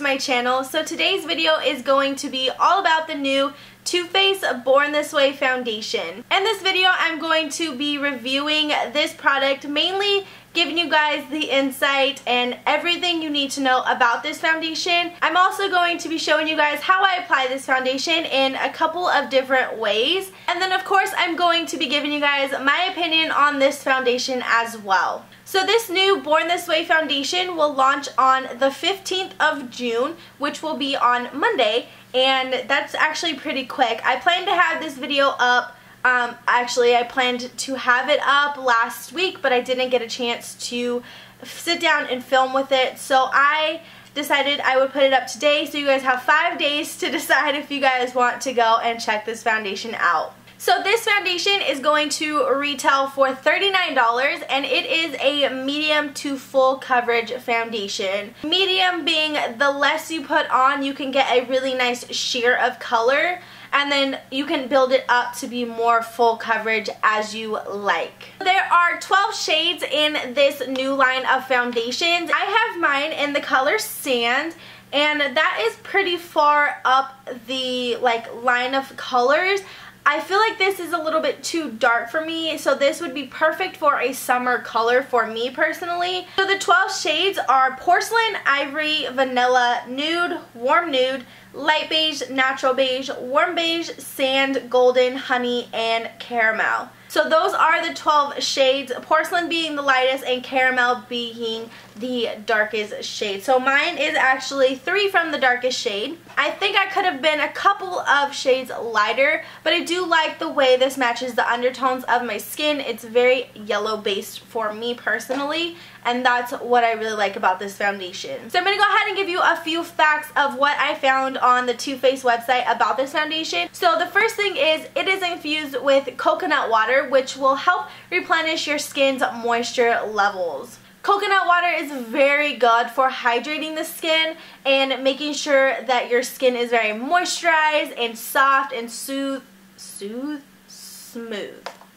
to my channel. So today's video is going to be all about the new Too Faced Born This Way foundation. In this video I'm going to be reviewing this product, mainly giving you guys the insight and everything you need to know about this foundation. I'm also going to be showing you guys how I apply this foundation in a couple of different ways. And then of course I'm going to be giving you guys my opinion on this foundation as well. So this new Born This Way foundation will launch on the 15th of June, which will be on Monday, and that's actually pretty quick. I plan to have this video up actually, I planned to have it up last week, but I didn't get a chance to sit down and film with it, so I decided I would put it up today, so you guys have 5 days to decide if you guys want to go and check this foundation out. So this foundation is going to retail for $39, and it is a medium to full coverage foundation. Medium being the less you put on, you can get a really nice sheer of color, and then you can build it up to be more full coverage as you like. There are 12 shades in this new line of foundations. I have mine in the color Sand, and that is pretty far up the line of colors. I feel like this is a little bit too dark for me, so this would be perfect for a summer color for me personally. So the 12 shades are Porcelain, Ivory, Vanilla, Nude, Warm Nude, Light Beige, Natural Beige, Warm Beige, Sand, Golden, Honey, and Caramel. So those are the 12 shades, Porcelain being the lightest and Caramel being the darkest shade. So mine is actually 3 from the darkest shade. I think I could have been a couple of shades lighter, but I do like the way this matches the undertones of my skin. It's very yellow based for me personally, and that's what I really like about this foundation. So I'm going to go ahead and give you a few facts of what I found on the Too Faced website about this foundation. So the first thing is it is infused with coconut water, which will help replenish your skin's moisture levels. Coconut water is very good for hydrating the skin and making sure that your skin is very moisturized and soft and smooth.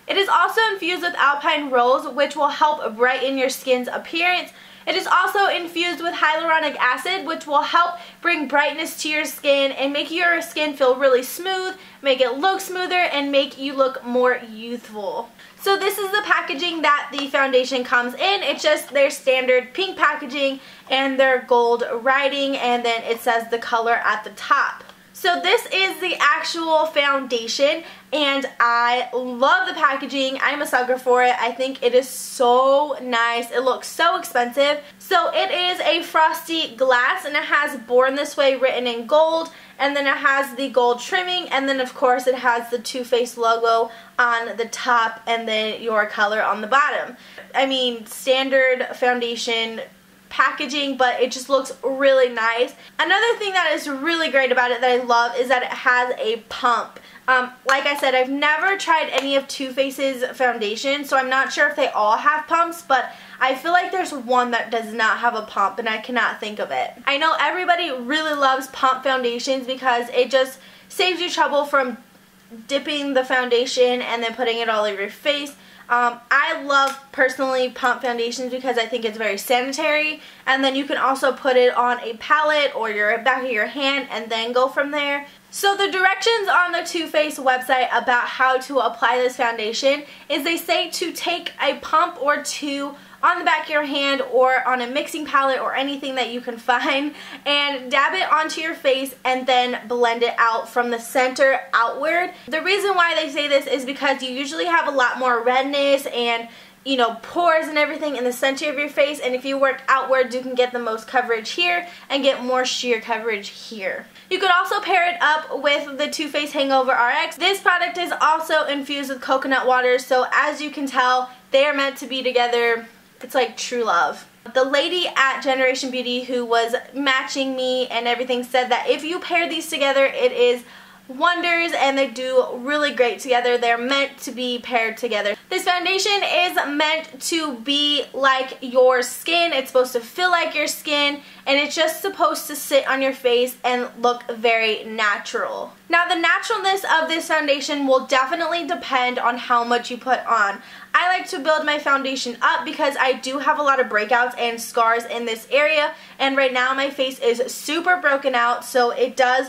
It is also infused with Alpine Rose, which will help brighten your skin's appearance. It is also infused with Hyaluronic Acid, which will help bring brightness to your skin and make your skin feel really smooth, make it look smoother, and make you look more youthful. So this is the packaging that the foundation comes in. It's just their standard pink packaging and their gold writing, and then it says the color at the top. So this is the actual foundation, and I love the packaging. I'm a sucker for it. I think it is so nice. It looks so expensive. So it is a frosty glass, and it has Born This Way written in gold, and then it has the gold trimming, and then of course it has the Too Faced logo on the top and then your color on the bottom. I mean, standard foundation packaging, but it just looks really nice. Another thing that is really great about it that I love is that it has a pump. Like I said, I've never tried any of Too Faced's foundation, so I'm not sure if they all have pumps, but I feel like there's one that does not have a pump, and I cannot think of it. I know everybody really loves pump foundations because it just saves you trouble from dipping the foundation and then putting it all over your face. I love personally pump foundations because I think it's very sanitary, and then you can also put it on a palette or your back of your hand and then go from there. So the directions on the Too Faced website about how to apply this foundation is they say to take a pump or two on the back of your hand or on a mixing palette or anything that you can find, and dab it onto your face and then blend it out from the center outward. The reason why they say this is because you usually have a lot more redness and, you know, pores and everything in the center of your face, and if you work outwards you can get the most coverage here and get more sheer coverage here. You could also pair it up with the Too Faced Hangover RX. This product is also infused with coconut water, so as you can tell, they are meant to be together. It's like true love. The lady at Generation Beauty who was matching me and everything said that if you pair these together, it is wonders and they do really great together. They're meant to be paired together. This foundation is meant to be like your skin. It's supposed to feel like your skin, and it's just supposed to sit on your face and look very natural. Now, the naturalness of this foundation will definitely depend on how much you put on. I like to build my foundation up because I do have a lot of breakouts and scars in this area, and right now my face is super broken out, so it does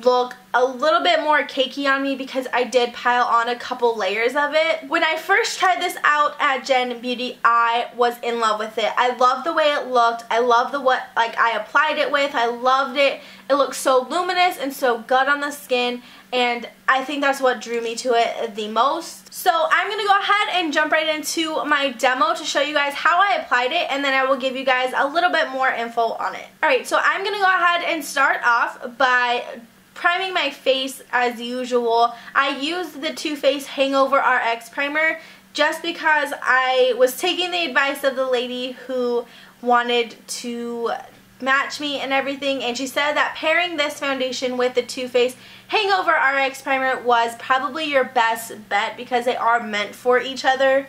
look a little bit more cakey on me because I did pile on a couple layers of it. When I first tried this out at Gen Beauty, I was in love with it. I loved the way it looked. I loved what I applied it with. I loved it. It looked so luminous and so good on the skin, and I think that's what drew me to it the most. So I'm going to go ahead and jump right into my demo to show you guys how I applied it, and then I will give you guys a little bit more info on it. Alright, so I'm going to go ahead and start off by priming my face as usual. I used the Too Faced Hangover RX primer just because I was taking the advice of the lady who wanted to match me and everything, and she said that pairing this foundation with the Too Faced Hangover RX primer was probably your best bet because they are meant for each other.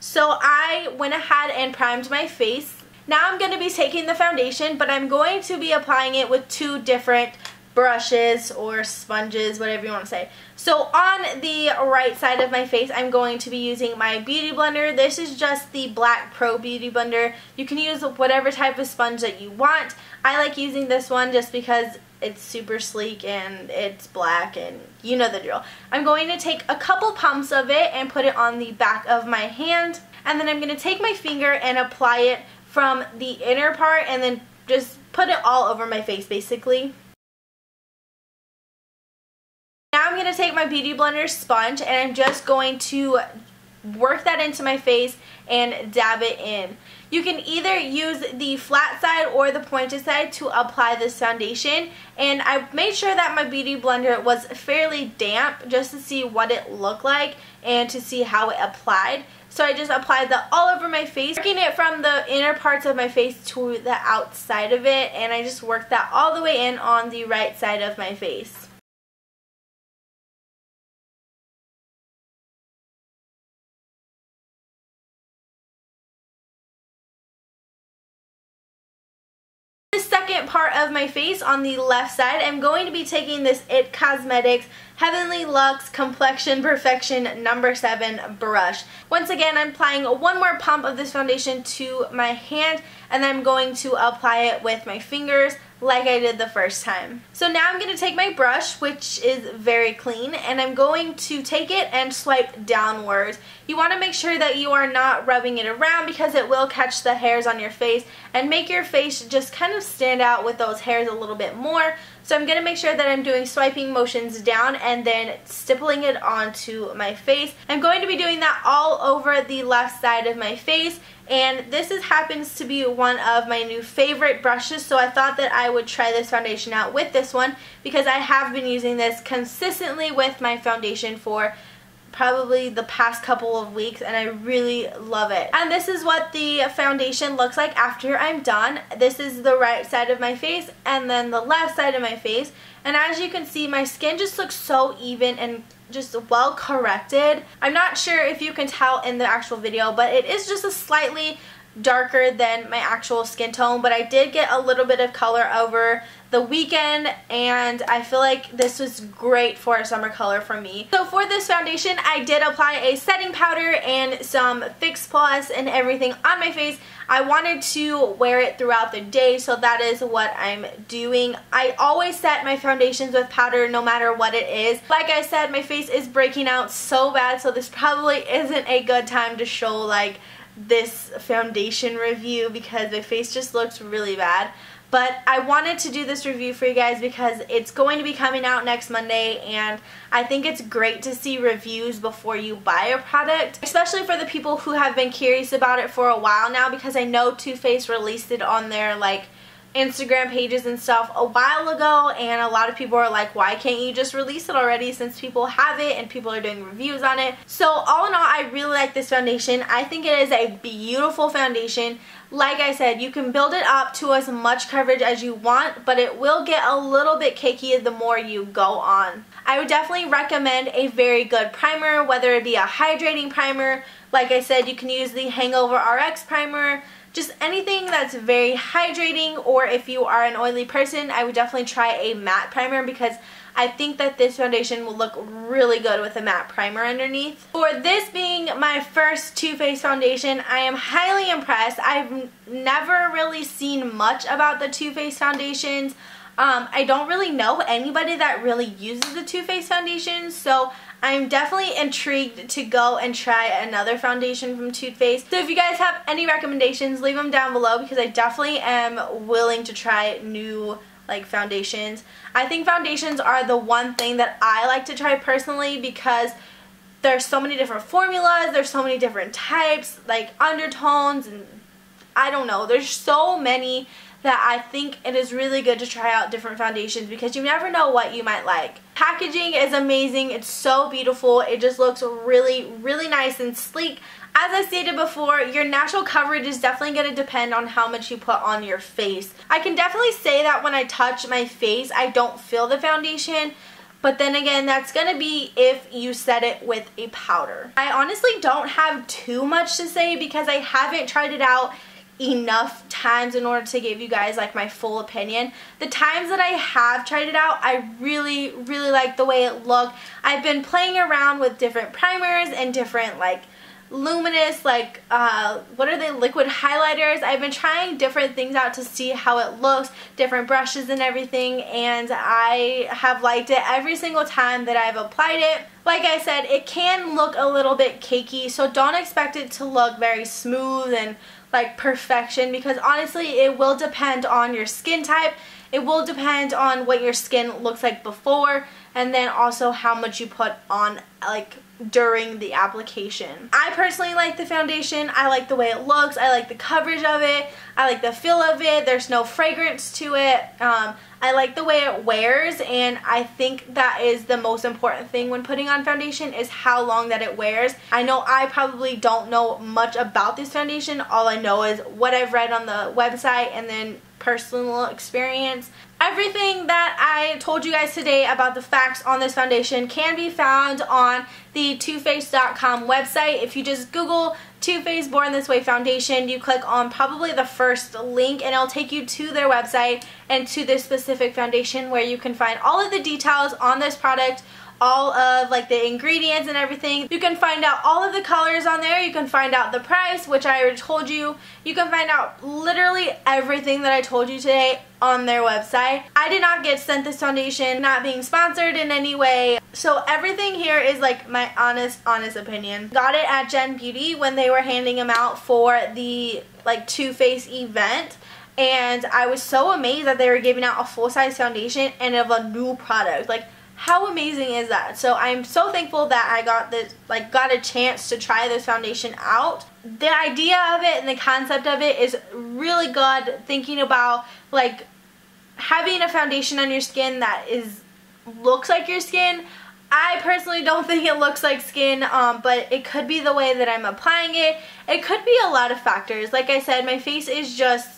So I went ahead and primed my face. Now I'm going to be taking the foundation, but I'm going to be applying it with two different brushes or sponges, whatever you want to say. So on the right side of my face, I'm going to be using my beauty blender. This is just the Black Pro Beauty Blender. You can use whatever type of sponge that you want. I like using this one just because it's super sleek and it's black and you know the drill. I'm going to take a couple pumps of it and put it on the back of my hand, and then I'm going to take my finger and apply it from the inner part and then just put it all over my face basically. Now I'm going to take my Beauty Blender sponge and I'm just going to work that into my face and dab it in. You can either use the flat side or the pointed side to apply this foundation, and I made sure that my Beauty Blender was fairly damp just to see what it looked like and to see how it applied. So I just applied that all over my face, working it from the inner parts of my face to the outside of it, and I just worked that all the way in on the right side of my face. The second part of my face on the left side, I'm going to be taking this IT Cosmetics Heavenly Luxe Complexion Perfection No. 7 brush. Once again, I'm applying one more pump of this foundation to my hand, and then I'm going to apply it with my fingers like I did the first time. So now I'm going to take my brush, which is very clean, and I'm going to take it and swipe downwards. You want to make sure that you are not rubbing it around because it will catch the hairs on your face and make your face just kind of stand out with those hairs a little bit more. So I'm going to make sure that I'm doing swiping motions down and then stippling it onto my face. I'm going to be doing that all over the left side of my face, and this happens to be one of my new favorite brushes, so I thought that I would try this foundation out with this one because I have been using this consistently with my foundation for probably the past couple of weeks, and I really love it. And this is what the foundation looks like after I'm done. This is the right side of my face and then the left side of my face, and as you can see, my skin just looks so even and just well corrected. I'm not sure if you can tell in the actual video, but it is just a slightly darker than my actual skin tone, but I did get a little bit of color over the weekend, and I feel like this was great for a summer color for me. So for this foundation, I did apply a setting powder and some Fix Plus and everything on my face. I wanted to wear it throughout the day, so that is what I'm doing. I always set my foundations with powder no matter what it is. Like I said, my face is breaking out so bad, so this probably isn't a good time to show like this foundation review because my face just looks really bad. But I wanted to do this review for you guys because it's going to be coming out next Monday, and I think it's great to see reviews before you buy a product, especially for the people who have been curious about it for a while now, because I know Too Faced released it on their like Instagram pages and stuff a while ago, and a lot of people are like, why can't you just release it already since people have it and people are doing reviews on it. So all in all, I really like this foundation. I think it is a beautiful foundation. Like I said, you can build it up to as much coverage as you want, but it will get a little bit cakey the more you go on. I would definitely recommend a very good primer, whether it be a hydrating primer. Like I said, you can use the Hangover RX primer, just anything that's very hydrating, or if you are an oily person, I would definitely try a matte primer because I think that this foundation will look really good with a matte primer underneath. For this being my first Too Faced foundation, I am highly impressed. I've never really seen much about the Too Faced foundations. I don't really know anybody that really uses the Too Faced foundation, so I'm definitely intrigued to go and try another foundation from Too Faced. So if you guys have any recommendations, leave them down below because I definitely am willing to try new foundations. I think foundations are the one thing that I like to try personally because there's so many different formulas, there's so many different types, like undertones, and I don't know, there's so many that I think it is really good to try out different foundations because you never know what you might like. Packaging is amazing. It's so beautiful. It just looks really, really nice and sleek. As I stated before, your natural coverage is definitely going to depend on how much you put on your face. I can definitely say that when I touch my face, I don't feel the foundation. But then again, that's going to be if you set it with a powder. I honestly don't have too much to say because I haven't tried it out enough times in order to give you guys my full opinion. The times that I have tried it out, I really, really like the way it looked. I've been playing around with different primers and different luminous what are they, liquid highlighters. I've been trying different things out to see how it looks, different brushes and everything, and I have liked it every single time that I've applied it. Like I said, it can look a little bit cakey, so don't expect it to look very smooth and perfection because honestly it will depend on your skin type. It will depend on what your skin looks like before, and then also how much you put on during the application. I personally like the foundation. I like the way it looks. I like the coverage of it. I like the feel of it. There's no fragrance to it. I like the way it wears, and I think that is the most important thing when putting on foundation is how long that it wears. I know I probably don't know much about this foundation. All I know is what I've read on the website and then personal experience. Everything that I told you guys today about the facts on this foundation can be found on the toofaced.com website. If you just Google Too Faced Born This Way foundation, you click on probably the first link and it'll take you to their website and to this specific foundation where you can find all of the details on this product, all of the ingredients and everything. You can find out all of the colors on there. You can find out the price, which I already told you. You can find out literally everything that I told you today on their website. I did not get sent this foundation, not being sponsored in any way. So everything here is my honest opinion. Got it at Gen Beauty when they were handing them out for the Too Faced event. And I was so amazed that they were giving out a full-size foundation and of a new product. How amazing is that? So I'm so thankful that I got this, got a chance to try this foundation out. The idea of it and the concept of it is really good. Thinking about having a foundation on your skin that looks like your skin. I personally don't think it looks like skin, but it could be the way that I'm applying it. It could be a lot of factors. Like I said, my face is just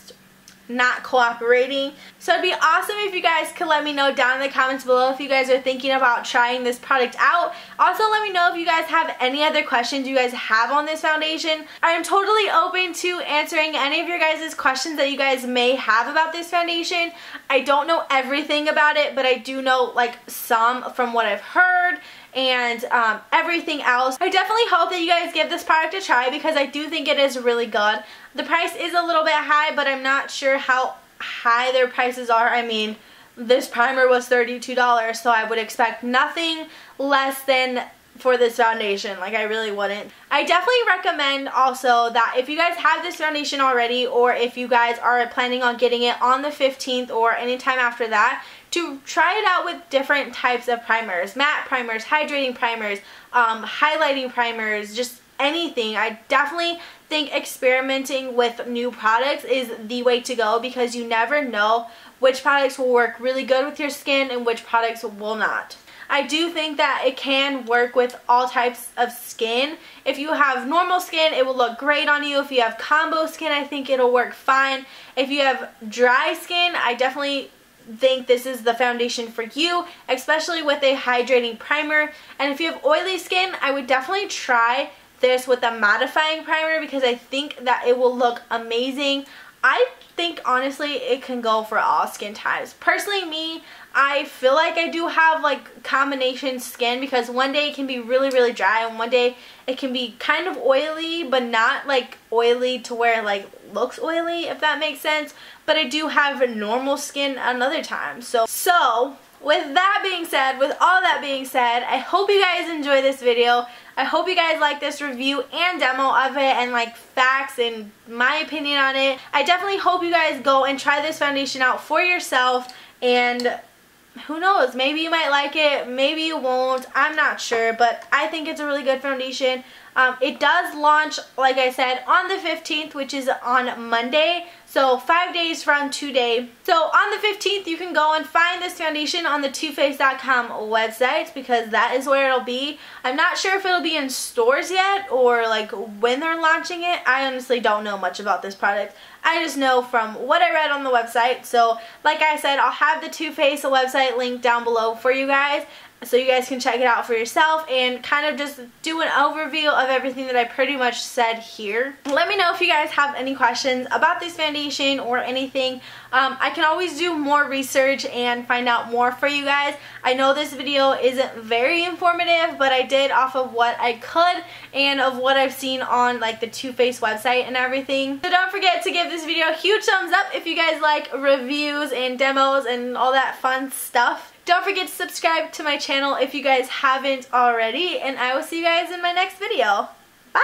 not cooperating. So it'd be awesome if you guys could let me know down in the comments below if you guys are thinking about trying this product out. Also, let me know if you guys have any other questions you guys have on this foundation. I am totally open to answering any of your guys' questions that you guys may have about this foundation. I don't know everything about it, but I do know some from what I've heard and everything else. I definitely hope that you guys give this product a try because I do think it is really good. The price is a little bit high, but I'm not sure how high their prices are. I mean, this primer was $32, so I would expect nothing less than for this foundation. I really wouldn't. I definitely recommend also that if you guys have this foundation already, or if you guys are planning on getting it on the 15th or anytime after that, to try it out with different types of primers. Matte primers, hydrating primers, highlighting primers, just anything, I definitely think experimenting with new products is the way to go, because you never know which products will work really good with your skin and which products will not. I do think that it can work with all types of skin. If you have normal skin, it will look great on you. If you have combo skin, I think it'll work fine. If you have dry skin, I definitely think this is the foundation for you, especially with a hydrating primer. And if you have oily skin, I would definitely try this with a mattifying primer, because I think that it will look amazing. I think honestly it can go for all skin types. Personally, me, I feel like I do have like combination skin, because one day it can be really dry and one day it can be kind of oily, but not like oily to where it like looks oily, if that makes sense. But I do have normal skin another time. So with that being said, with all that being said, I hope you guys enjoy this video. I hope you guys like this review and demo of it, and like facts and my opinion on it. I definitely hope you guys go and try this foundation out for yourself, and who knows, maybe you might like it, maybe you won't, I'm not sure, but I think it's a really good foundation. It does launch, like I said, on the 15th, which is on Monday, so 5 days from today. So on the 15th, you can go and find this foundation on the TooFace.com website, because that is where it'll be. I'm not sure if it'll be in stores yet or like when they're launching it. I honestly don't know much about this product. I just know from what I read on the website. So like I said, I'll have the Too Faced website linked down below for you guys, so you guys can check it out for yourself and kind of just do an overview of everything that I pretty much said here. Let me know if you guys have any questions about this foundation or anything. I can always do more research and find out more for you guys. I know this video isn't very informative, but I did off of what I could and of what I've seen on like the Too Faced website and everything. So don't forget to give this video a huge thumbs up if you guys like reviews and demos and all that fun stuff. Don't forget to subscribe to my channel if you guys haven't already, and I will see you guys in my next video. Bye!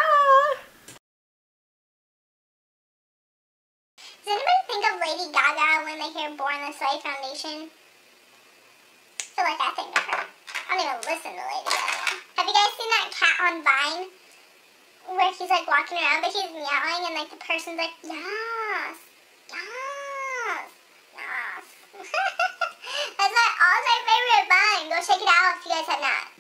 Does anybody think of Lady Gaga when they hear Born This Way foundation? I feel like I think of her. I don't even listen to Lady Gaga. Have you guys seen that cat on Vine? Where he's like walking around but he's meowing and like the person's like, yes, yes, yes. That's my favorite Vine. Go check it out if you guys have not.